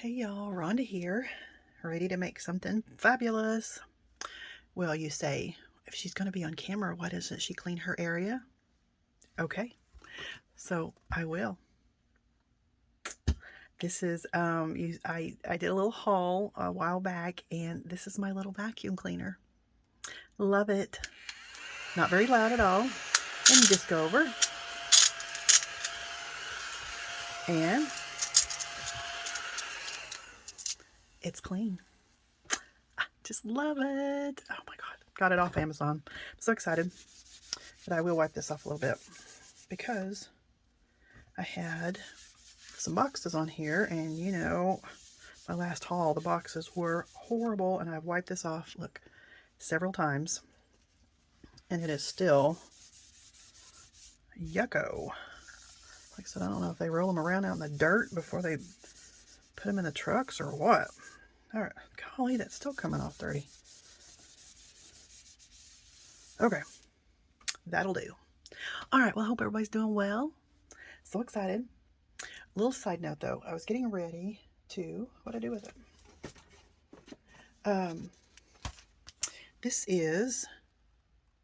Hey y'all, Rhonda here, ready to make something fabulous. Well, you say, if she's going to be on camera, why doesn't she clean her area? Okay, so I will. This is, I did a little haul a while back, and this is my little vacuum cleaner. Love it. Not very loud at all. And you just go over and it's clean. I just love it. Oh my God. Got it off Amazon. I'm so excited. But I will wipe this off a little bit because I had some boxes on here, and you know, my last haul, the boxes were horrible, and I've wiped this off, look, several times, and it is still yucko. Like I said, I don't know if they roll them around out in the dirt before they put them in the trucks or what. All right, golly, that's still coming off dirty. Okay, that'll do. All right, well, I hope everybody's doing well. So excited. Little side note though, I was getting ready to, what'd I do with it? This is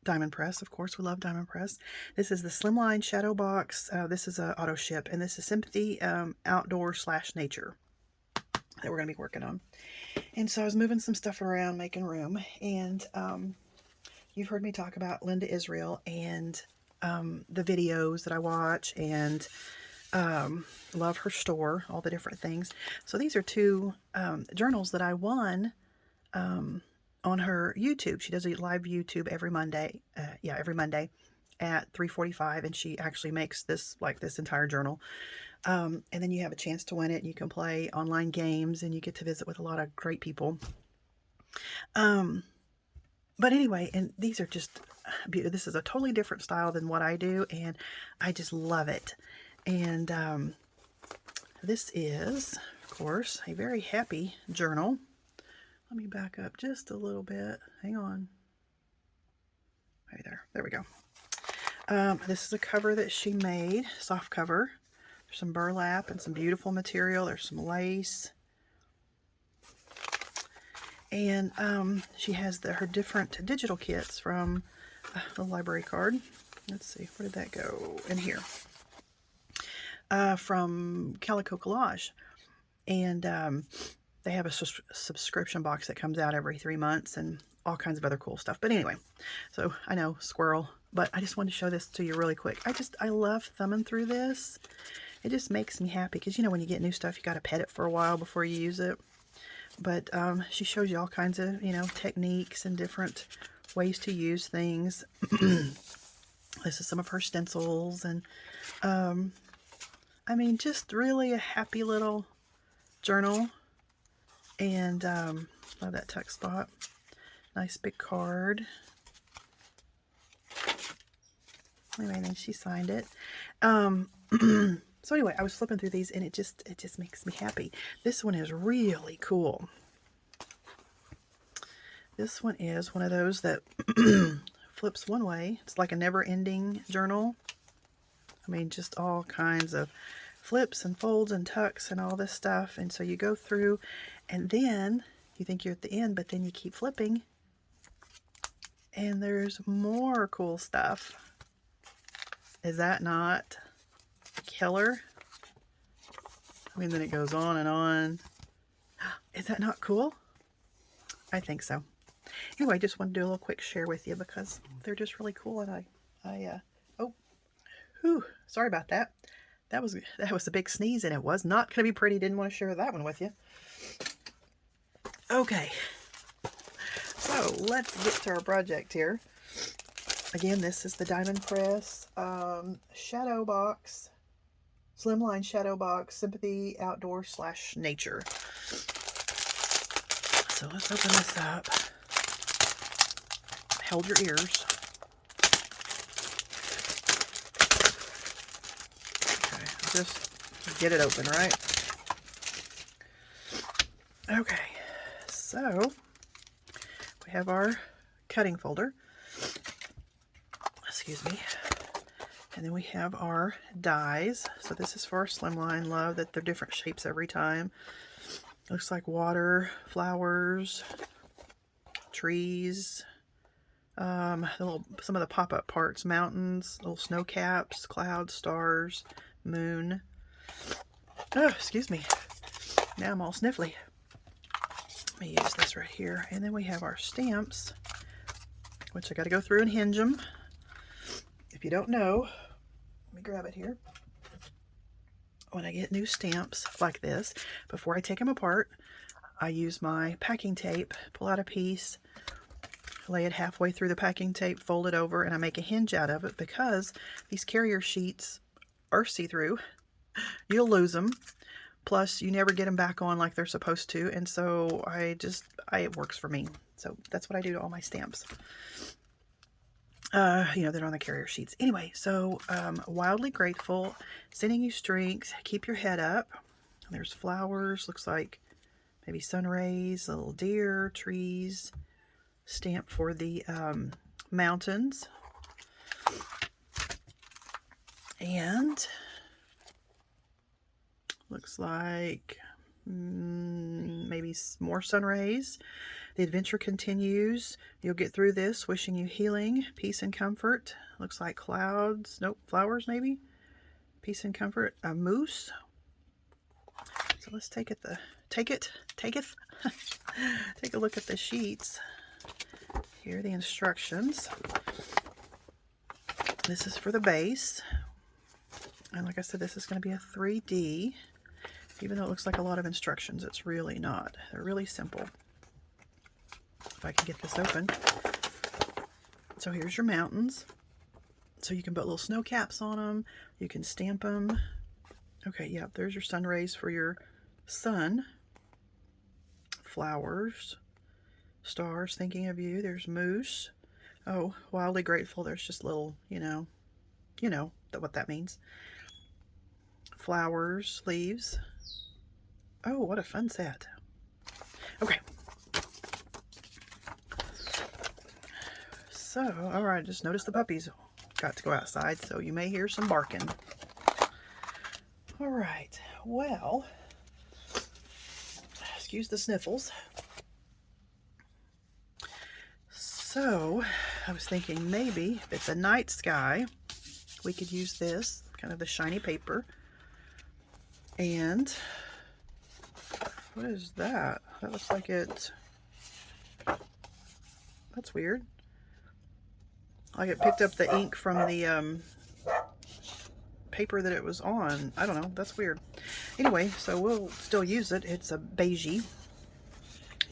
Diamond Press. Of course, we love Diamond Press. This is the Slimline Shadow Box. This is a auto ship, and this is Sympathy Outdoor/Nature that we're going to be working on. And so I was moving some stuff around, making room, and you've heard me talk about Linda Israel and the videos that I watch, and love her store, all the different things. So these are two journals that I won on her YouTube. She does a live YouTube every Monday. Every Monday at 3:45, and she actually makes this, like, this entire journal. And then you have a chance to win it, and you can play online games, and you get to visit with a lot of great people. But anyway, and these are just beautiful. This is a totally different style than what I do, and I just love it. And this is, of course, a very happy journal. Let me back up just a little bit. Hang on. Right there. There we go. This is a cover that she made, soft cover. There's some burlap and some beautiful material. There's some lace. And she has her different digital kits from the library card. Let's see, where did that go? In here. From Calico Collage. And they have a subscription box that comes out every 3 months, and all kinds of other cool stuff. But anyway, so I know, squirrel, but I just wanted to show this to you really quick. I love thumbing through this. It just makes me happy because, you know, when you get new stuff, you got to pet it for a while before you use it. But she shows you all kinds of, you know, techniques and different ways to use things. This is some of her stencils, and I mean, just really a happy little journal. And love that tuck spot. Nice big card. Anyway, then she signed it. So anyway, I was flipping through these, and it just makes me happy. This one is really cool. This one is one of those that flips one way. It's like a never-ending journal. I mean, just all kinds of flips and folds and tucks and all this stuff. And so you go through, and then you think you're at the end, but then you keep flipping, and there's more cool stuff. Is that not killer? I mean, then it goes on and on. Is that not cool? I think so. Anyway, I just wanted to do a little quick share with you because they're just really cool, and sorry about that. That was a big sneeze, and it was not going to be pretty. Didn't want to share that one with you. Okay, so let's get to our project here. Again, this is the Diamond Press Shadow Box, Slimline Shadow Box, Sympathy Outdoor/Nature. So let's open this up. Hold your ears. Okay, just get it open, right? Okay, so we have our cutting folder. Excuse me. And then we have our dies. So this is for our Slimline. Love that they're different shapes every time. Looks like water, flowers, trees, some of the pop-up parts, mountains, little snow caps, clouds, stars, moon. Oh, excuse me. Now I'm all sniffly. Let me use this right here. And then we have our stamps, which I got to go through and hinge them. If you don't know, let me grab it here. When I get new stamps like this, before I take them apart, I use my packing tape, pull out a piece, lay it halfway through the packing tape, fold it over, and I make a hinge out of it because these carrier sheets are see-through. You'll lose them. Plus, you never get them back on like they're supposed to, and so it works for me. So that's what I do to all my stamps. You know, they're on the carrier sheets. Anyway, so wildly grateful, sending you strength, keep your head up. There's flowers, looks like maybe sun rays, little deer, trees, stamp for the mountains, and looks like maybe more sun rays. The adventure continues. You'll get through this. Wishing you healing, peace, and comfort. Looks like clouds. Nope, flowers maybe. Peace and comfort. A moose. So let's take a look at the sheets. Here are the instructions. This is for the base. And like I said, this is going to be a 3D. Even though it looks like a lot of instructions, it's really not. They're really simple. If I can get this open. So here's your mountains. So you can put little snow caps on them. You can stamp them. Okay, yeah, there's your sun rays for your sun. Flowers. Stars thinking of you. There's moose. Oh, wildly grateful. There's just little, you know what that means. Flowers, leaves. Oh, what a fun set. Okay. So, all right, just noticed the puppies got to go outside, so you may hear some barking. All right, well, excuse the sniffles. So, I was thinking maybe if it's a night sky, we could use this, kind of the shiny paper. And what is that? That looks like it, that's weird. Like it picked up the ink from the paper that it was on. I don't know, that's weird. Anyway, so we'll still use it. It's a beigey,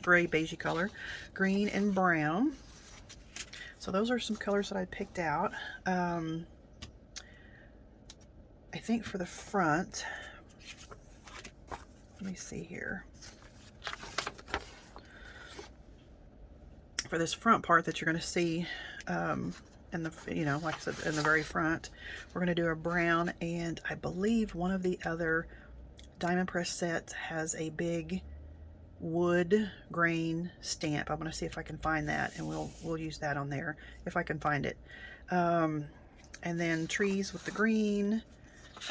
gray beigey color, green and brown. So those are some colors that I picked out. I think for the front, let me see here. For this front part that you're going to see, in the, like I said, in the very front, we're going to do a brown, and I believe one of the other Diamond Press sets has a big wood grain stamp. I'm going to see if I can find that, and we'll use that on there if I can find it. And then trees with the green.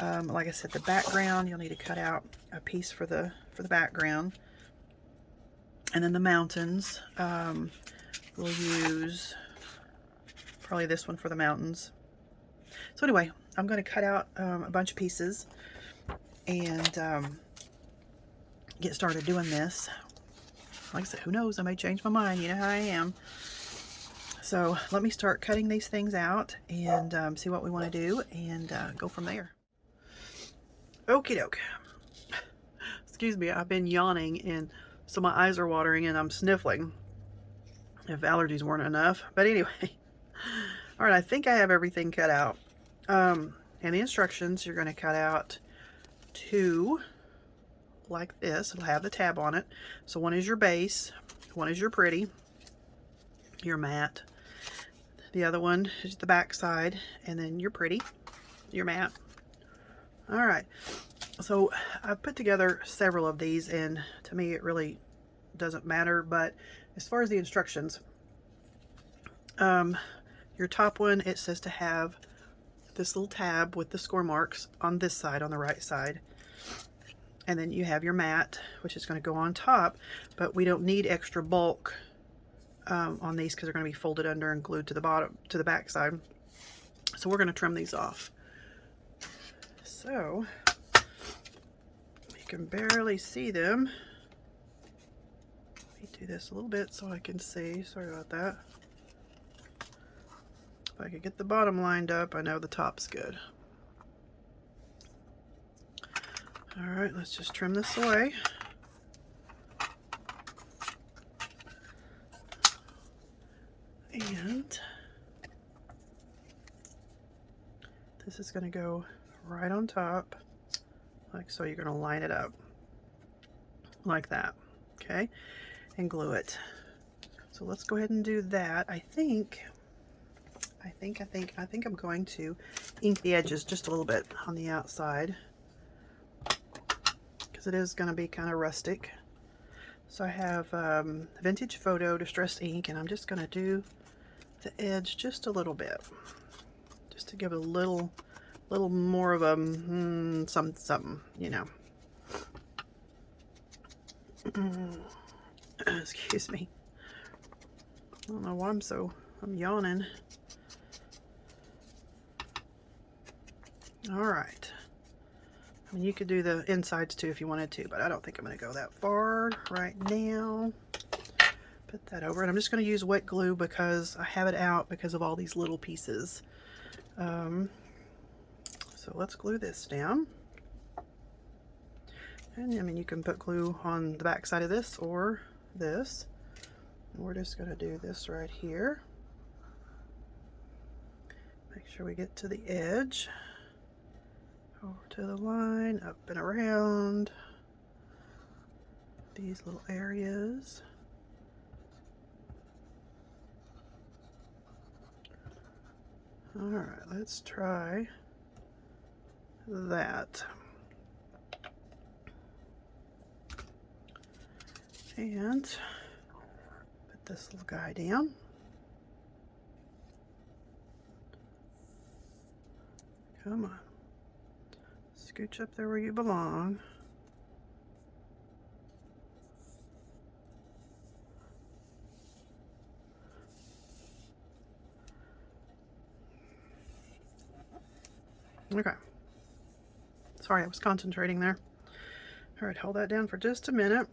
Like I said, the background, you'll need to cut out a piece for the background. And then the mountains, we'll use probably this one for the mountains. So anyway, I'm going to cut out a bunch of pieces and get started doing this. Like I said, who knows, I may change my mind. You know how I am. So let me start cutting these things out and see what we want to do and go from there. Okie doke. Excuse me, I've been yawning and so my eyes are watering and I'm sniffling. If allergies weren't enough. But anyway. Alright, I think I have everything cut out. And the instructions, you're going to cut out two like this. It'll have the tab on it. So one is your base, one is your pretty, your matte. The other one is the back side, and then your pretty, your matte. Alright, so I've put together several of these, and to me it really doesn't matter, but as far as the instructions, your top one, it says to have this little tab with the score marks on this side, on the right side. And then you have your mat, which is going to go on top, but we don't need extra bulk on these because they're going to be folded under and glued to the bottom, to the back side. So we're going to trim these off. So you can barely see them. Let me do this a little bit so I can see. Sorry about that. If I could get the bottom lined up, I know the top's good. All right, let's just trim this away. And this is going to go right on top, like so. You're going to line it up like that, okay, and glue it. So let's go ahead and do that. I think I'm going to ink the edges just a little bit on the outside, because it is going to be kind of rustic. So I have Vintage Photo Distress ink, and I'm just going to do the edge just a little bit, just to give it a little more of a something, you know. Excuse me. I don't know why I'm yawning. All right. I mean, you could do the insides too if you wanted to, but I don't think I'm going to go that far right now. Put that over, and I'm just going to use wet glue because I have it out because of all these little pieces. So let's glue this down. And I mean, you can put glue on the back side of this or this. And we're just going to do this right here. Make sure we get to the edge. Over to the line, up and around these little areas. All right, let's try that. And put this little guy down. Come on. Scooch up there where you belong. Okay. Sorry, I was concentrating there. All right, hold that down for just a minute.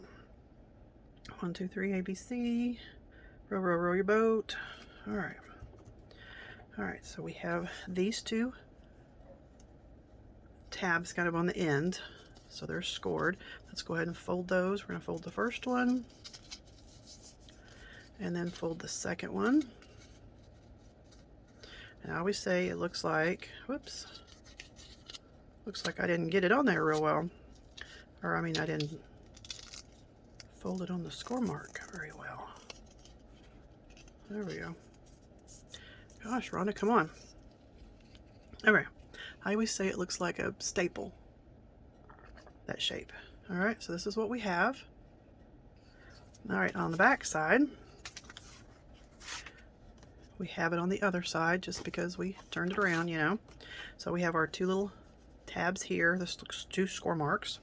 1, 2, 3, ABC. Row, row, row your boat. All right. All right, so we have these two tabs kind of on the end, so they're scored. Let's go ahead and fold those. We're going to fold the first one and then fold the second one. And I always say it looks like, whoops, looks like I didn't get it on there real well. Or I mean, I didn't fold it on the score mark very well. There we go. Gosh, Rhonda, come on. Okay. I always say it looks like a staple, that shape. All right, so this is what we have. All right, on the back side, we have it on the other side just because we turned it around, you know. So we have our two little tabs here. This looks 2 score marks.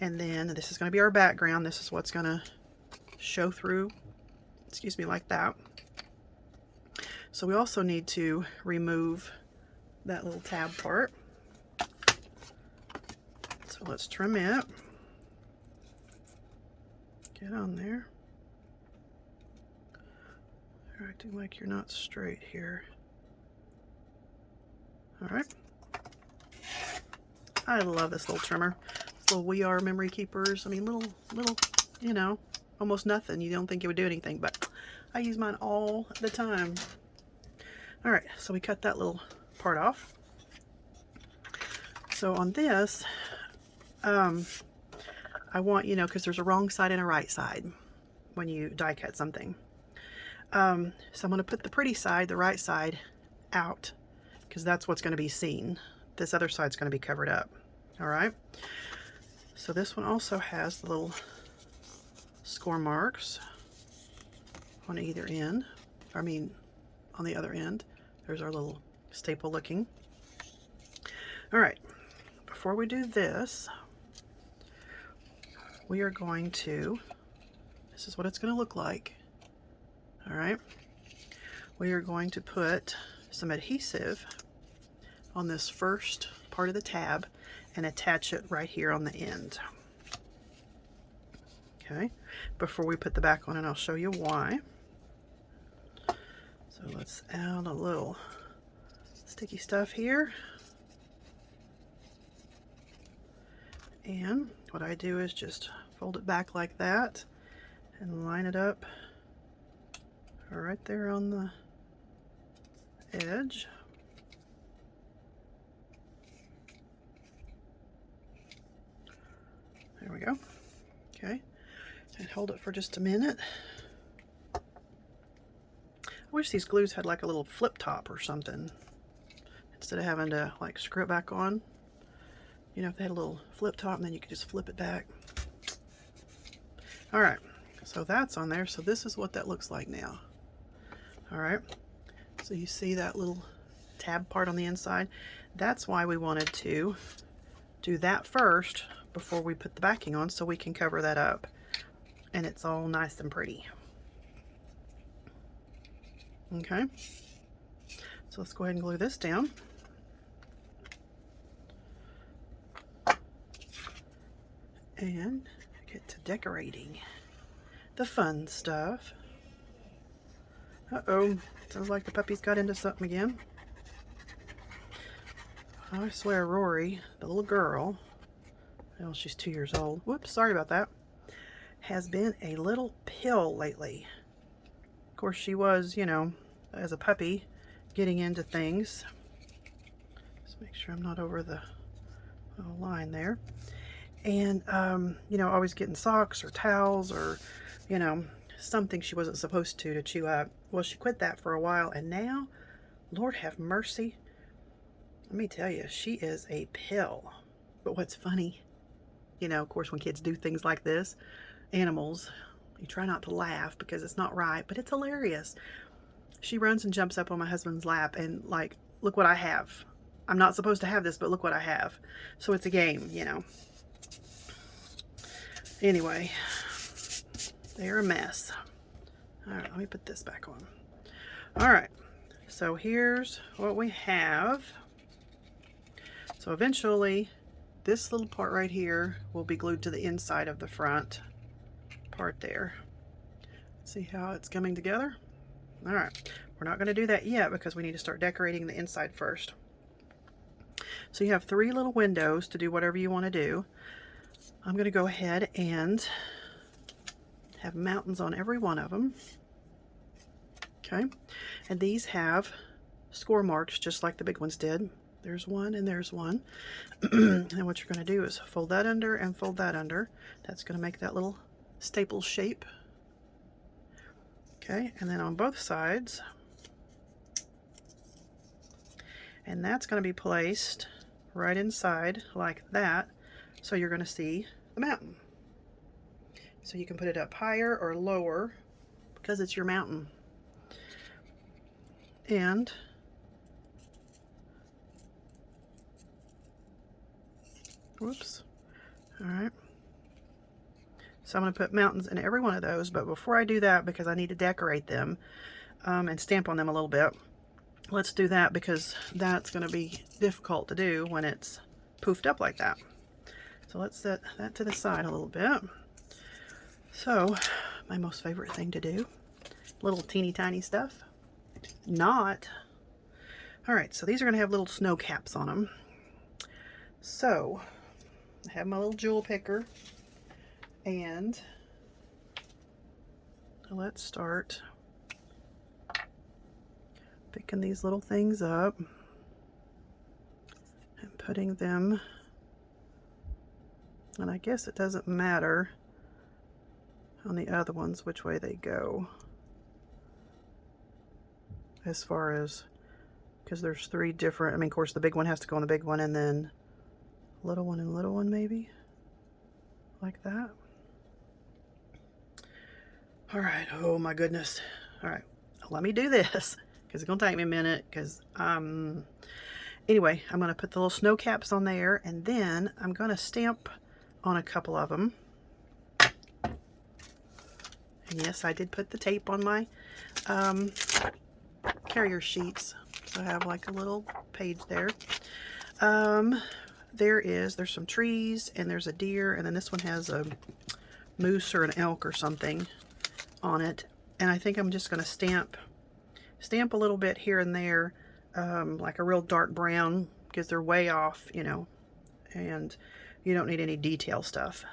And then this is going to be our background. This is what's going to show through, excuse me, like that. So we also need to remove that little tab part. So let's trim it. Get on there. You're acting like you're not straight here. All right. I love this little trimmer. This little We Are memory keepers. I mean, little, you know, almost nothing. You don't think it would do anything, but I use mine all the time. All right, so we cut that little part off. So on this, I want, you know, because there's a wrong side and a right side when you die cut something. So I'm going to put the pretty side, the right side, out because that's what's going to be seen. This other side's going to be covered up. All right. So this one also has the little score marks on either end. I mean, on the other end. There's our little staple looking. All right. Before we do this, we are going to, this is what it's going to look like. All right. We are going to put some adhesive on this first part of the tab and attach it right here on the end. Okay, before we put the back on, and I'll show you why. So let's add a little sticky stuff here. And what I do is just fold it back like that and line it up right there on the edge. There we go. Okay, and hold it for just a minute. I wish these glues had like a little flip top or something instead of having to like screw it back on. You know, if they had a little flip top and then you could just flip it back. All right, so that's on there. So this is what that looks like now. All right, so you see that little tab part on the inside? That's why we wanted to do that first before we put the backing on, so we can cover that up and it's all nice and pretty. Okay, so let's go ahead and glue this down. And get to decorating the fun stuff. Uh-oh, sounds like the puppy's got into something again. I swear Rory, the little girl, well, she's 2 years old. Whoops, sorry about that. Has been a little pill lately. Of course, she was, you know, as a puppy, getting into things. Just make sure I'm not over the little line there. And, you know, always getting socks or towels or, you know, something she wasn't supposed to chew up. Well, she quit that for a while, and now, Lord have mercy, let me tell you, she is a pill. But what's funny, you know, of course, when kids do things like this, animals, you try not to laugh because it's not right, but it's hilarious. She runs and jumps up on my husband's lap and like, look what I have. I'm not supposed to have this, but look what I have. So it's a game, you know. Anyway, they're a mess. All right, let me put this back on. All right, so here's what we have. So eventually, this little part right here will be glued to the inside of the front part there. See how it's coming together? All right, we're not going to do that yet because we need to start decorating the inside first. So you have 3 little windows to do whatever you want to do. I'm going to go ahead and have mountains on every one of them. Okay, and these have score marks just like the big ones did. There's one and there's one. And what you're going to do is fold that under and fold that under. That's going to make that little staple shape. Okay, and then on both sides, and that's going to be placed right inside like that, so you're going to see the mountain. So you can put it up higher or lower because it's your mountain. And whoops, all right, so I'm going to put mountains in every one of those, but before I do that, because I need to decorate them and stamp on them a little bit, let's do that because that's going to be difficult to do when it's poofed up like that. So let's set that to the side a little bit. So my most favorite thing to do, little teeny tiny stuff. Not. All right, so these are going to have little snow caps on them. So I have my little jewel picker, and let's start picking these little things up and putting them, and I guess it doesn't matter on the other ones which way they go, as far as, because there's 3 different, I mean, of course the big one has to go on the big one, and then little one and little one, maybe like that. All right, oh my goodness. All right, let me do this because it's gonna take me a minute, because anyway, I'm gonna put the little snow caps on there, and then I'm gonna stamp on a couple of them. And yes, I did put the tape on my carrier sheets. So I have like a little page there. There's some trees, and there's a deer, and then this one has a moose or an elk or something on it. And I think I'm just going to stamp a little bit here and there, like a real dark brown, because they're way off, you know, and you don't need any detail stuff.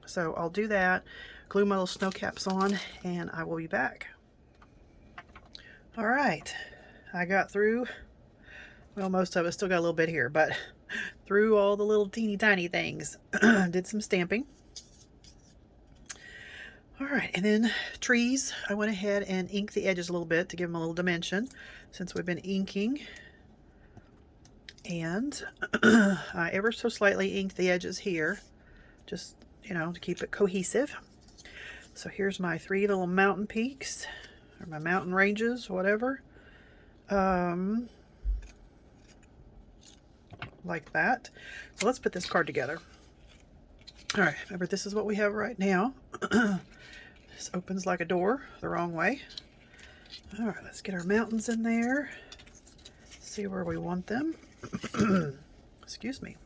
So I'll do that, glue my little snow caps on, and I will be back. All right, I got through, well, most of it, still got a little bit here, but through all the little teeny tiny things. Did some stamping. All right, and then trees, I went ahead and inked the edges a little bit to give them a little dimension since we've been inking. And I ever so slightly inked the edges here, just, you know, to keep it cohesive. So here's my 3 little mountain peaks, or my mountain ranges, whatever. Like that. So let's put this card together. All right, remember, this is what we have right now. This opens like a door the wrong way. All right, let's get our mountains in there. See where we want them. Excuse me.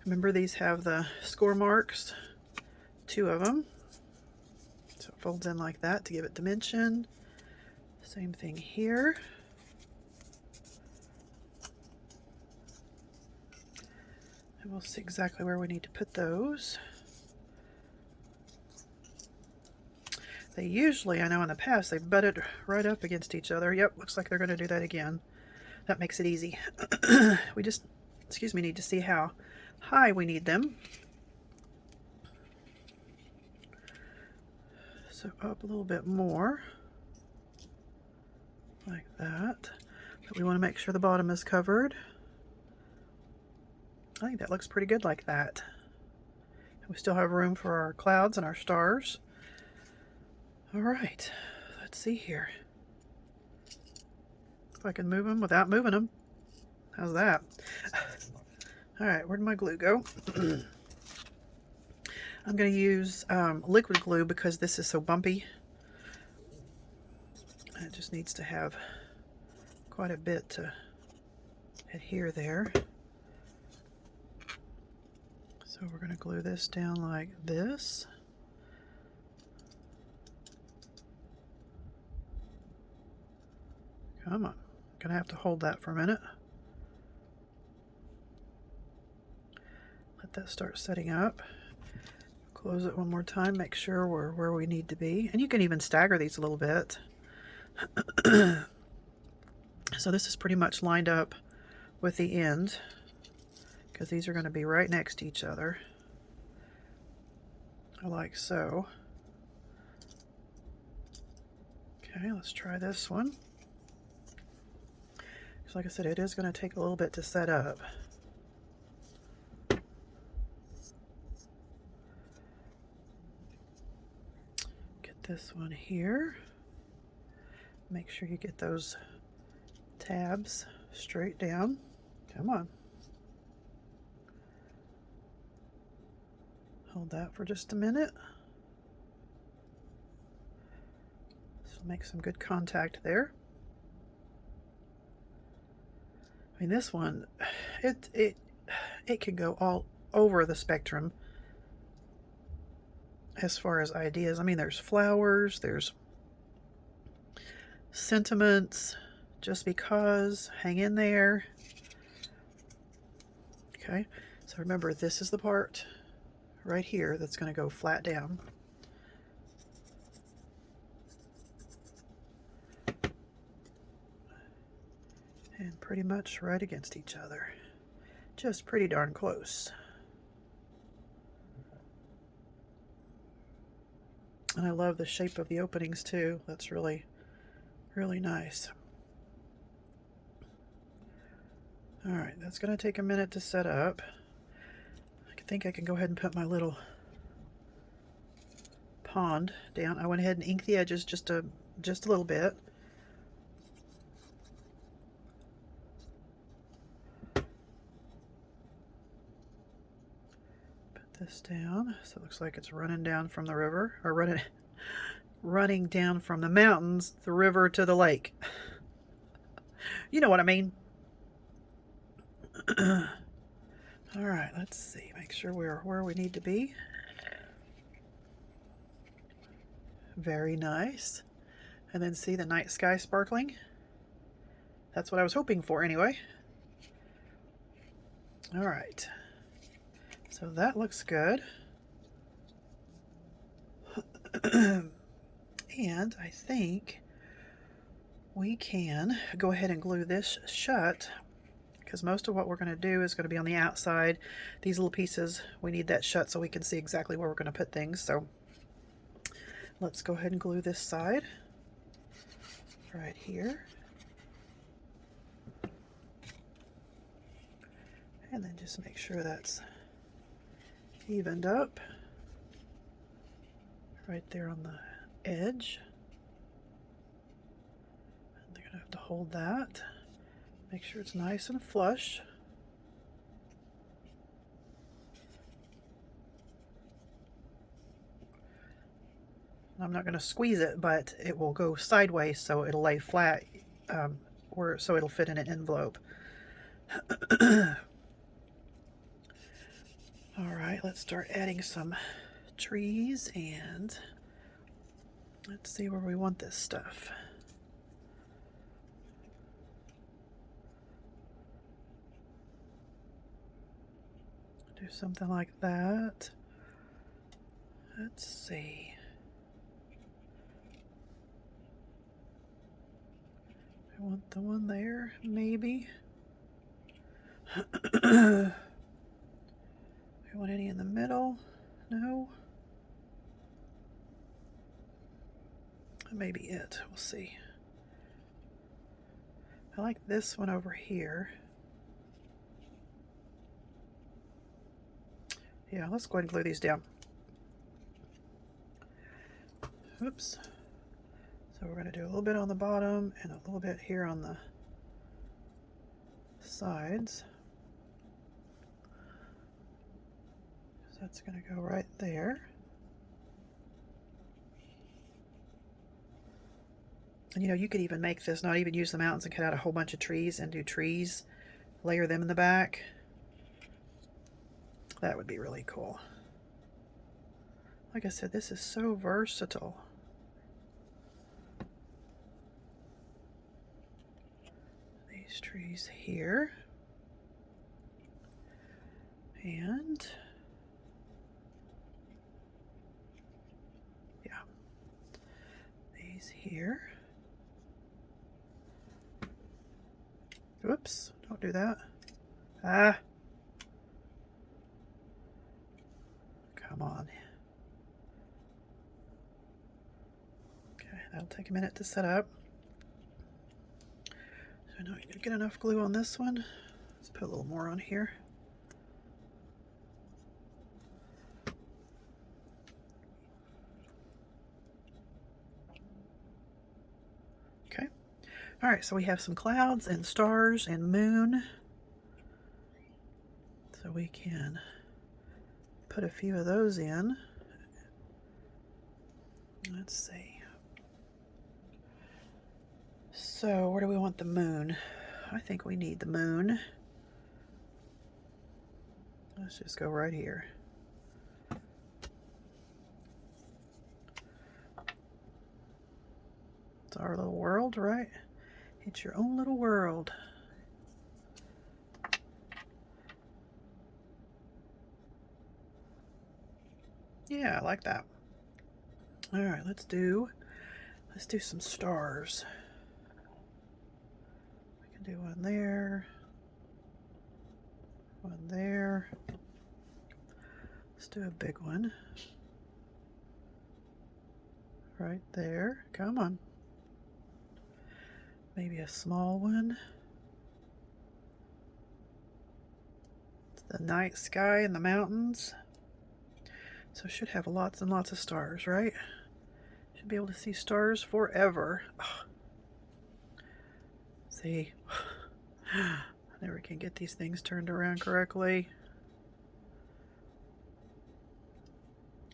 Remember, these have the score marks, 2 of them. So it folds in like that to give it dimension. Same thing here. And we'll see exactly where we need to put those. They usually, I know in the past, they butted right up against each other. Yep, looks like they're going to do that again. That makes it easy. We just, excuse me, need to see how high we need them. So up a little bit more, like that. But we want to make sure the bottom is covered. I think that looks pretty good like that. We still have room for our clouds and our stars. All right, let's see here. If I can move them without moving them. How's that? All right, where'd my glue go? I'm going to use liquid glue because this is so bumpy. It just needs to have quite a bit to adhere there. So we're going to glue this down like this. Come on. Gonna have to hold that for a minute. Let that start setting up. Close it one more time, make sure we're where we need to be. And you can even stagger these a little bit. So this is pretty much lined up with the end, because these are going to be right next to each other, like so. Okay, let's try this one. Because like I said, it is going to take a little bit to set up. Get this one here. Make sure you get those tabs straight down. Come on. Hold that for just a minute. So make some good contact there. I mean, this one, it can go all over the spectrum as far as ideas. I mean, there's flowers, there's sentiments, just because, hang in there. Okay, so remember, this is the part right here that's going to go flat down. And pretty much right against each other. Just pretty darn close. And I love the shape of the openings too. That's really, really nice. All right, that's going to take a minute to set up. I think I can go ahead and put my little pond down. I went ahead and inked the edges just a little bit. Put this down. So it looks like it's running down from the river, or running down from the mountains, the river to the lake. You know what I mean. All right, let's see. Make sure we're where we need to be. Very nice. And then see the night sky sparkling. That's what I was hoping for anyway. All right. So that looks good. And I think we can go ahead and glue this shut, because most of what we're going to do is going to be on the outside. These little pieces, we need that shut so we can see exactly where we're going to put things. So let's go ahead and glue this side right here. And then just make sure that's evened up right there on the edge. And they're going to have to hold that. Make sure it's nice and flush. I'm not going to squeeze it, but it will go sideways so it'll lay flat, so it'll fit in an envelope. All right, let's start adding some trees, and let's see where we want this stuff. Do something like that. Let's see. I want the one there, maybe. Do we want any in the middle? No. That may be it. We'll see. I like this one over here. Yeah, let's go ahead and glue these down. Oops. So we're going to do a little bit on the bottom and a little bit here on the sides. So that's going to go right there. And you know, you could even make this, not even use the mountains and cut out a whole bunch of trees and do trees, layer them in the back. That would be really cool. Like I said, this is so versatile. These trees here. And yeah, these here. Oops, don't do that. Ah. Come on. Okay, that'll take a minute to set up. So now you get enough glue on this one. Let's put a little more on here. Okay. All right, so we have some clouds and stars and moon. So we can put a few of those in. Let's see. So where do we want the moon? I think we need the moon. Let's just go right here. It's our little world, right? It's your own little world. Yeah, I like that. All right, let's do some stars. We can do one there, one there. Let's do a big one right there. Come on. Maybe a small one. It's the night sky and the mountains. So it should have lots and lots of stars, right? Should be able to see stars forever. Oh. See, I never can get these things turned around correctly.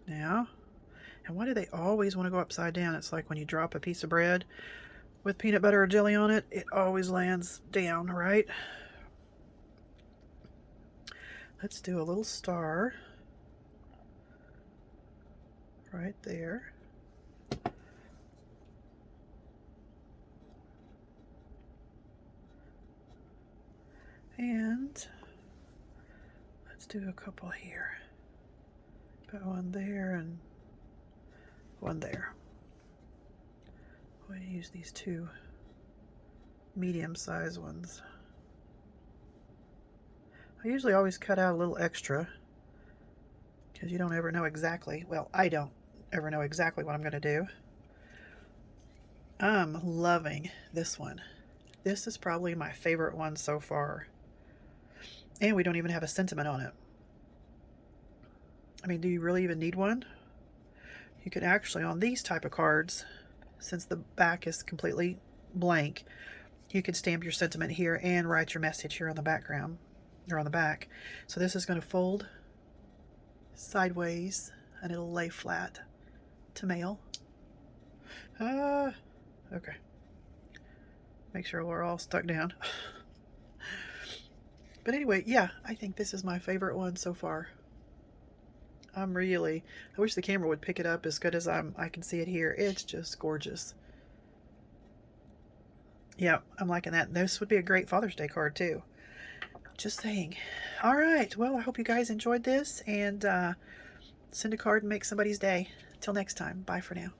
now. And why do they always want to go upside down? It's like when you drop a piece of bread with peanut butter or jelly on it, it always lands down, right? Let's do a little star right there. And let's do a couple here. Put one there and one there. We'll use these two medium-sized ones. I usually always cut out a little extra because you don't ever know exactly, well, I don't ever know exactly what I'm going to do. I'm loving this one. This is probably my favorite one so far. And we don't even have a sentiment on it. I mean, do you really even need one? You can actually, on these type of cards, since the back is completely blank, you can stamp your sentiment here and write your message here on the background, or on the back. So this is going to fold sideways and it'll lay flat to mail. Okay. Make sure we're all stuck down. But anyway, yeah, I think this is my favorite one so far. I wish the camera would pick it up as good as I can see it here. It's just gorgeous. Yeah, I'm liking that. This would be a great Father's Day card too. Just saying. All right, well, I hope you guys enjoyed this, and send a card and make somebody's day. Till next time, bye for now.